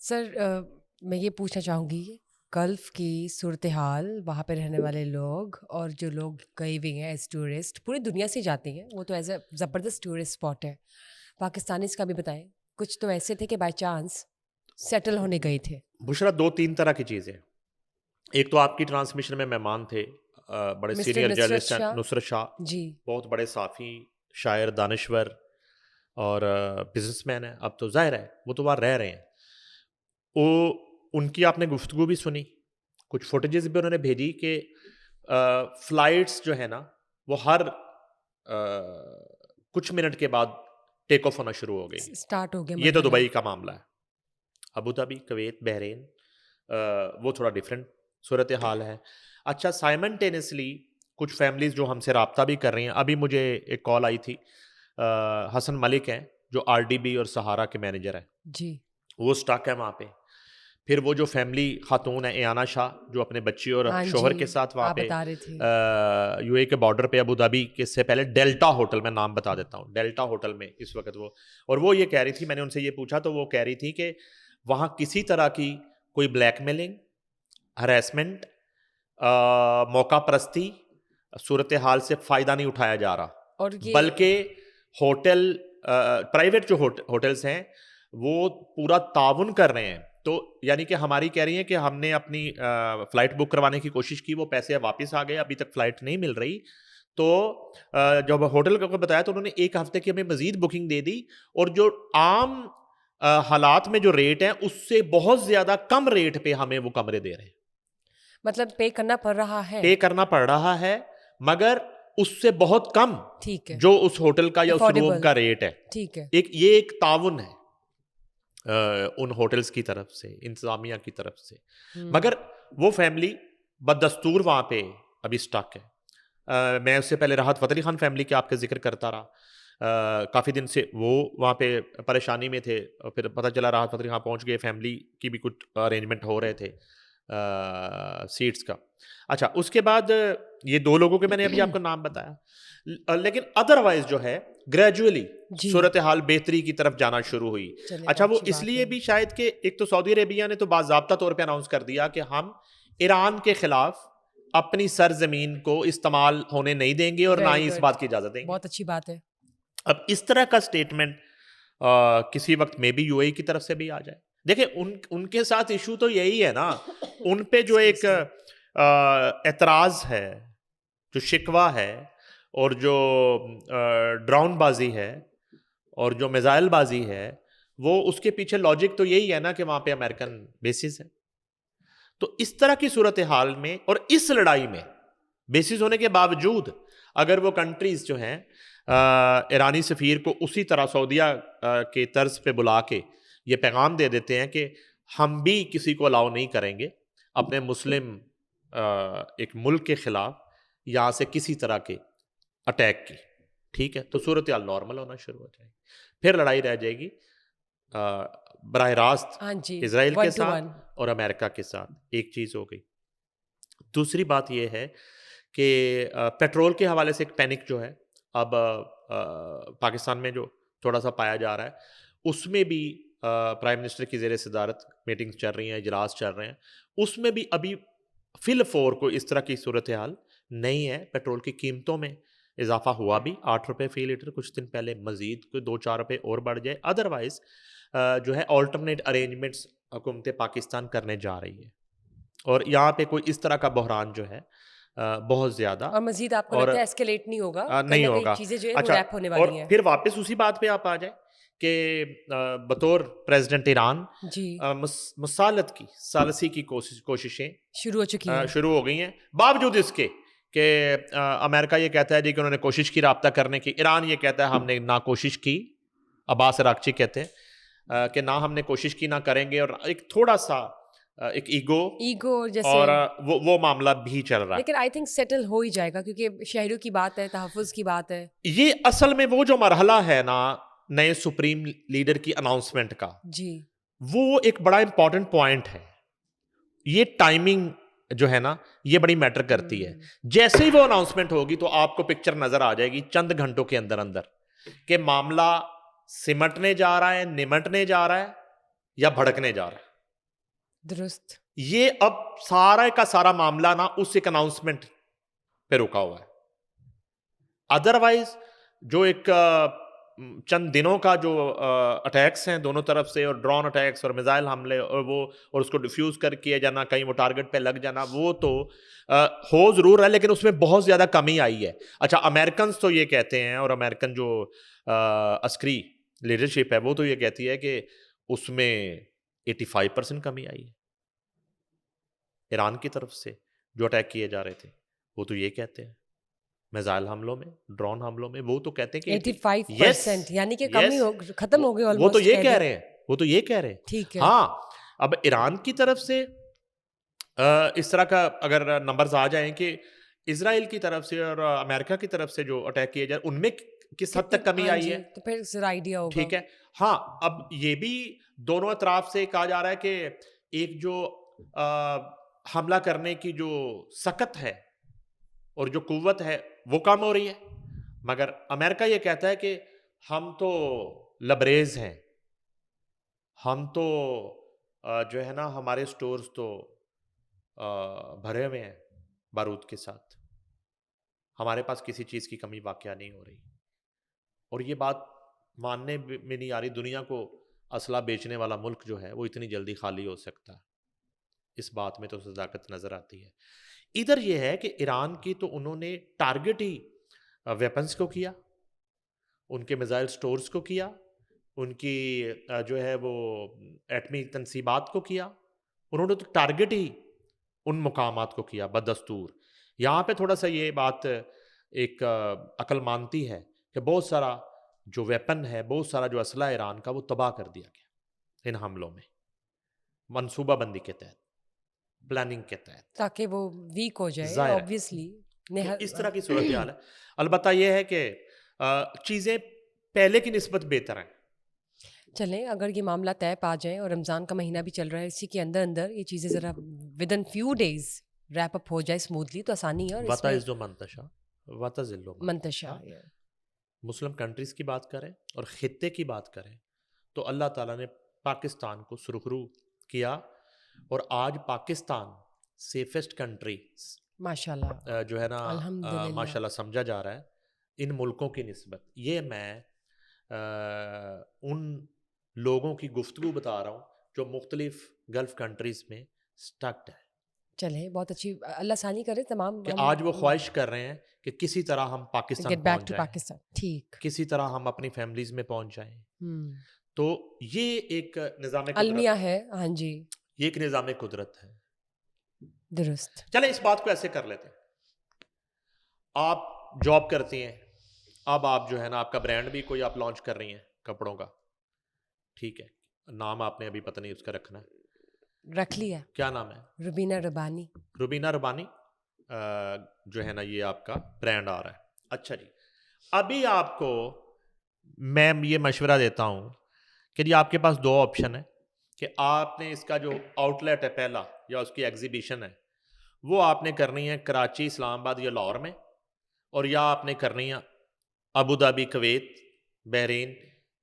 سر میں یہ پوچھنا چاہوں گی گلف کی صورتحال، وہاں پہ رہنے والے لوگ اور جو لوگ گئے ہوئے ہیں ایز ٹورسٹ، پوری دنیا سے جاتے ہیں، وہ تو ایز اے زبردست ٹورسٹ اسپاٹ ہے، پاکستانیز کا بھی بتائیں، کچھ تو ایسے تھے کہ بائی چانس سیٹل ہونے گئے تھے. بشرا 2-3 طرح کی چیزیں. ایک تو آپ کی ٹرانسمیشن میں مہمان تھے، بڑے مسٹر سینئر نصرت جرنلسٹ ہیں، شاہ. نصرت شاہ، جی. بہت بڑے صحافی، شاعر، دانشور اور بزنس مین ہیں. اب تو ظاہر ہے وہ تو وہاں رہ رہے ہیں. وہ ان کی آپ نے گفتگو بھی سنی، کچھ فوٹیجز بھی انہوں نے بھیجی کہ فلائٹس جو ہے نا وہ ہر کچھ منٹ کے بعد ٹیک آف ہونا شروع ہو گئی. اسٹارٹ ہو گیا یہ تو مرحلہ. دبئی کا معاملہ ہے. ابو ظبی، کویت، بحرین وہ تھوڑا ڈفرینٹ صورتحال ہے. اچھا، سائمنٹینسلی کچھ فیملیز جو ہم سے رابطہ بھی کر رہی ہیں. ابھی مجھے ایک کال آئی تھی، حسن ملک ہیں جو RDB اور سہارا کے مینیجر ہیں. جی. وہ اسٹاک ہے وہاں پہ. پھر وہ جو فیملی خاتون ہے ایانا شاہ جو اپنے بچی اور ہاں شوہر جی، کے ساتھ وہاں آپ پہ بتا رہے تھے. UAE کے بارڈر پہ ابو ظبی کے سے پہلے ڈیلٹا ہوٹل، میں نام بتا دیتا ہوں، ڈیلٹا ہوٹل میں اس وقت وہ، اور وہ یہ کہہ رہی تھی، میں نے ان سے یہ پوچھا تو وہ کہہ رہی تھی کہ وہاں کسی طرح کی کوئی بلیک میلنگ، ہریسمنٹ، موقع پرستی صورتحال سے فائدہ نہیں اٹھایا جا رہا، اور یہ بلکہ ہوٹل پرائیویٹ جو ہوٹلز ہیں وہ پورا تعاون کر رہے ہیں. تو یعنی کہ ہماری کہہ رہی ہیں کہ ہم نے اپنی فلائٹ بک کروانے کی کوشش کی، وہ پیسے واپس آ گئے، ابھی تک فلائٹ نہیں مل رہی. تو جب ہوٹل کو بتایا تو انہوں نے 1 ہفتے کی ہمیں مزید بکنگ دے دی، اور جو عام حالات میں جو ریٹ ہیں اس سے بہت زیادہ کم ریٹ پہ ہمیں وہ کمرے دے رہے ہیں. مطلب پے کرنا پڑ رہا ہے. پے کرنا پڑ رہا ہے مگر اس سے بہت کم ٹھیک ہے. جو اس ہوٹل کا یا اس روم افورڈیبل. کا ریٹ ہے. ٹھیک ہے. یہ ایک تعاون ہے ان ہوٹلز کی طرف سے، انتظامیہ کی طرف سے. مگر وہ فیملی بدستور وہاں پہ ابھی سٹک ہے. میں اس سے پہلے راحت فتح علی خان فیملی کے آپ کا ذکر کرتا رہا، کافی دن سے وہ وہاں پہ پریشانی میں تھے، اور پھر پتہ چلا راحت فتح علی خان پہنچ گئے، فیملی کی بھی کچھ ارینجمنٹ ہو رہے تھے سیٹس کا. اچھا، اس کے بعد یہ 2 لوگوں کے میں نے ابھی آپ کو نام بتایا. لیکن ادروائز جو ہے گریجولی صورتحال بہتری کی طرف جانا شروع ہوئی. اچھا، وہ اس لیے بھی شاید کہ ایک تو سعودی عربیہ نے تو باضابطہ طور پہ اناؤنس کر دیا کہ ہم ایران کے خلاف اپنی سرزمین کو استعمال ہونے نہیں دیں گے اور نہ ہی اس بات کی اجازت دیں گے. بہت اچھی بات ہے. اب اس طرح کا سٹیٹمنٹ کسی وقت میں بھی UAE کی طرف سے بھی آ جائے. دیکھیں ان کے ساتھ ایشو تو یہی ہے نا، ان پہ جو ایک اعتراض ہے، جو شکوہ ہے، اور جو ڈراؤن بازی ہے، اور جو میزائل بازی ہے، وہ اس کے پیچھے لاجک تو یہی ہے نا کہ وہاں پہ امریکن بیسز ہے. تو اس طرح کی صورتحال میں اور اس لڑائی میں بیسز ہونے کے باوجود اگر وہ کنٹریز جو ہیں ایرانی سفیر کو اسی طرح سعودیہ کے طرز پہ بلا کے یہ پیغام دے دیتے ہیں کہ ہم بھی کسی کو الاؤ نہیں کریں گے اپنے مسلم ایک ملک کے خلاف یہاں سے کسی طرح کے اٹیک کی، ٹھیک ہے، تو صورتحال نارمل ہونا شروع ہو جائے گی. پھر لڑائی رہ جائے گی براہ راست اسرائیل کے ساتھ اور امریکہ کے ساتھ. ایک چیز ہو گئی. دوسری بات یہ ہے کہ پیٹرول کے حوالے سے ایک پینک جو ہے اب پاکستان میں جو تھوڑا سا پایا جا رہا ہے، اس میں بھی پرائم منسٹر کی زیر صدارت میٹنگز چل رہی ہیں، اجلاس چل رہے ہیں. اس میں بھی ابھی فی الفور کو اس طرح کی صورتحال نہیں ہے. پیٹرول کی قیمتوں میں اضافہ ہوا بھی 8 روپے فی لیٹر، کچھ دن پہلے مزید کوئی 2-4 روپے اور بڑھ جائے. ادروائز جو ہے آلٹرنیٹ ارینجمنٹس حکومت پاکستان کرنے جا رہی ہے، اور یہاں پہ کوئی اس طرح کا بحران جو ہے بہت زیادہ اور مزید آپ کو لگتا ہے ایسکیلیٹ نہیں ہوگا، نہیں ہوگا. چیزیں جو ہے وہ اچھا، ریپ ہونے اور والی ہیں. پھر واپس اسی بات پہ آپ آ جائیں کہ بطور پریزیڈنٹ ایران مسالت کی ثالثی کی کوششیں شروع ہو گئی ہیں، باوجود اس کے کہ امریکہ یہ کہتا ہے جی کہ انہوں نے کوشش کی رابطہ کرنے کی، ایران یہ کہتا ہے ہم نے نہ کوشش کی. عباس عراقچی کہتے ہیں کہ نہ ہم نے کوشش کی نہ کریں گے، اور ایک تھوڑا سا ایک ایگو جیسے، اور وہ معاملہ بھی چل رہا ہے. لیکن آئی تھنک سیٹل ہو ہی جائے گا کیونکہ شہریوں کی بات ہے، تحفظ کی بات ہے. یہ اصل میں وہ جو مرحلہ ہے نا نئے سپریم لیڈر کی اناؤنسمنٹ کا، جی، وہ ایک بڑا امپورٹنٹ پوائنٹ ہے. یہ ٹائمنگ جو ہے نا یہ بڑی میٹر کرتی ہے. جیسے ہی وہ اناؤنسمنٹ ہوگی تو آپ کو پکچر نظر آ جائے گی چند گھنٹوں کے اندر اندر کہ معاملہ سمٹنے جا رہا ہے، نمٹنے جا رہا ہے یا بھڑکنے جا رہا ہے. درست. یہ اب سارا کا سارا معاملہ نا اس ایک اناؤنسمنٹ پہ رکا ہوا ہے. ادروائز جو ایک چند دنوں کا جو اٹیکس ہیں دونوں طرف سے، اور ڈرون اٹیکس اور میزائل حملے اور اس کو ڈیفیوز کر کیا جانا، کہیں وہ ٹارگٹ پہ لگ جانا، وہ تو ہو ضرور ہے، لیکن اس میں بہت زیادہ کمی آئی ہے. اچھا، امریکنز تو یہ کہتے ہیں، اور امریکن جو عسکری لیڈرشپ ہے وہ تو یہ کہتی ہے کہ اس میں 85% کمی آئی ہے. ایران کی طرف سے جو اٹیک کیے جا رہے تھے وہ تو یہ کہتے ہیں، میزائل حملوں میں، ڈرون حملوں میں، وہ تو کہتے ہیں کہ 85% یعنی کہ کمی ختم ہو گئی. وہ تو یہ کہہ رہے ہیں، وہ تو یہ کہہ رہے ہیں. ٹھیک ہے. ہاں، اب ایران کی طرف سے اس طرح کا اگر نمبرز آ جائیں کہ اسرائیل کی طرف سے اور امریکہ کی طرف سے جو اٹیک کیے جائے ان میں کس حد تک کمی آئی ہے تو پھر ذرا آئیڈیا ہوگا. ٹھیک ہے. ہاں، اب یہ بھی دونوں اطراف سے کہا جا رہا ہے کہ ایک جو حملہ کرنے کی جو سکت ہے اور جو قوت ہے وہ کم ہو رہی ہے، مگر امریکہ یہ کہتا ہے کہ ہم تو لبریز ہیں، ہم تو جو ہے نا ہمارے سٹورز تو بھرے ہوئے ہیں بارود کے ساتھ، ہمارے پاس کسی چیز کی کمی واقعہ نہیں ہو رہی. اور یہ بات ماننے میں نہیں آ رہی دنیا کو اسلحہ بیچنے والا ملک جو ہے وہ اتنی جلدی خالی ہو سکتا ہے. اس بات میں تو صداقت نظر آتی ہے. ادھر یہ ہے کہ ایران کی تو انہوں نے ٹارگٹ ہی ویپنز کو کیا، ان کے میزائل سٹورز کو کیا، ان کی جو ہے وہ ایٹمی تنصیبات کو کیا. انہوں نے تو ٹارگٹ ہی ان مقامات کو کیا بدستور. یہاں پہ تھوڑا سا یہ بات ایک عقل مانتی ہے کہ بہت سارا جو ویپن ہے، بہت سارا جو اسلحہ ایران کا وہ تباہ کر دیا گیا ان حملوں میں، منصوبہ بندی کے تحت، پلاننگ کے تحت، تاکہ وہ ویک ہو جائے. ظاہر ہے. obviously تو اس طرح کی صورتحال ہے. البتہ یہ ہے کہ چیزیں پہلے کی نسبت بہتر ہیں. چلیں، اگر یہ معاملہ طے پا جائیں اور رمضان کا مہینہ بھی چل رہا ہے، اسی کے اندر اندر یہ چیزیں ذرا within few days wrap up ہو جائے اسموتھلی تو آسانی ہے. اور اس میں منتشا مسلم کنٹریز کی بات کریں اور خطے کی بات کریں تو اللہ تعالیٰ نے پاکستان کو سرخرو کیا، اور آج پاکستان سیفسٹ کنٹری ماشاءاللہ جو ہے نا الحمدللہ ماشاءاللہ سمجھا جا رہا ہے ان ملکوں کی نسبت. یہ میں ان لوگوں کی گفتگو بتا رہا ہوں جو مختلف گلف کنٹریز میں سٹکڈ ہے. چلیں، بہت اچھی، اللہ ثانی کرے تمام کہ آج وہ خواہش کر رہے ہیں کہ کسی طرح ہم پاکستان گیٹ بیک پہنچ ٹو جائیں، پاکستان. ٹھیک، کسی طرح ہم اپنی فیملیز میں پہنچ جائیں. تو یہ ایک نظام المیہ ہے. ہاں جی، یہ ایک نظام قدرت ہے. درست. چلیں اس بات کو ایسے کر لیتے ہیں. آپ جاب کرتی ہیں، اب آپ جو ہے نا آپ کا برانڈ بھی کوئی آپ لانچ کر رہی ہیں کپڑوں کا، ٹھیک ہے، نام آپ نے ابھی پتہ نہیں اس کا رکھنا ہے، رکھ لیا. کیا نام ہے؟ روبینہ ربانی. روبینہ ربانی جو ہے نا یہ آپ کا برانڈ آ رہا ہے. اچھا جی، ابھی آپ کو میں یہ مشورہ دیتا ہوں کہ جی آپ کے پاس دو آپشن ہے کہ آپ نے اس کا جو آؤٹ لیٹ ہے پہلا یا اس کی ایگزیبیشن ہے وہ آپ نے کرنی ہے کراچی، اسلام آباد یا لاہور میں، اور یا آپ نے کرنی ہے ابو ظہبی، کویت، بحرین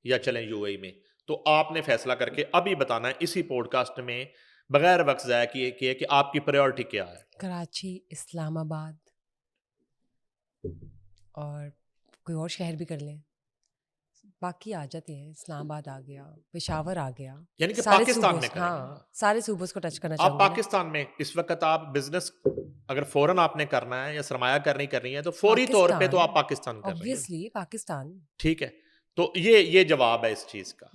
یا چلیں یو اے ای میں. تو آپ نے فیصلہ کر کے ابھی بتانا ہے اسی پوڈ کاسٹ میں بغیر وقت ضائع کیے کہ آپ کی پریورٹی کیا ہے. کراچی، اسلام آباد اور کوئی اور شہر بھی کر لیں، باقی آ جاتے ہیں. اسلام آباد آ گیا، پشاور آ گیا، یعنی کہ سارے پاکستان میں صوبوں، کریں. ہاں سارے صوبوں کو ٹچ کرنا آپ چاہوں گی. پاکستان میں اس وقت آپ بزنس اگر فوراً آپ نے کرنا ہے یا سرمایہ کرنی ہے تو فوری طور پہ تو آپ پاکستان کر رہی ہیں. obviously پاکستان. ٹھیک ہے، تو یہ جواب ہے اس چیز کا.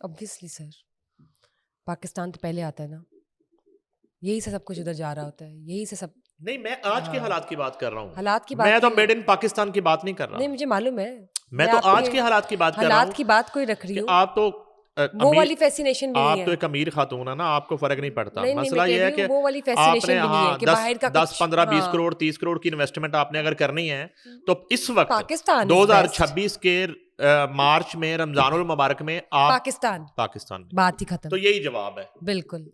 obviously سر، پاکستان تو پہلے آتا ہے نا، یہی سے سب کچھ ادھر جا رہا ہوتا ہے، یہی سے سب. نہیں، میں آج کے حالات کی بات کر رہا ہوں. حالات کی بات میں تو میڈ ان پاکستان کی بات نہیں کر رہا. نہیں، مجھے معلوم ہے، میں تو آج کے حالات کی بات کر رہا ہوں. حالات کی بات کوئی رکھ رہی ہوں. آپ تو وہ والی فیسینیشن بھی نہیں آپ ہے. تو ایک امیر خاتون ہے نا، آپ کو فرق نہیں پڑتا. نہیں، مسئلہ یہ ہے کہ وہ والی آپ فیسینیشن نے بھی نہیں ہے کہ باہر کا 10 15 20 کروڑ 30 کروڑ کی انویسٹمنٹ آپ نے اگر کرنی ہے تو اس وقت پاکستان 2026 کے مارچ میں رمضان المبارک میں آپ پاکستان میں بات ہی ختم. تو یہی جواب ہے. بالکل.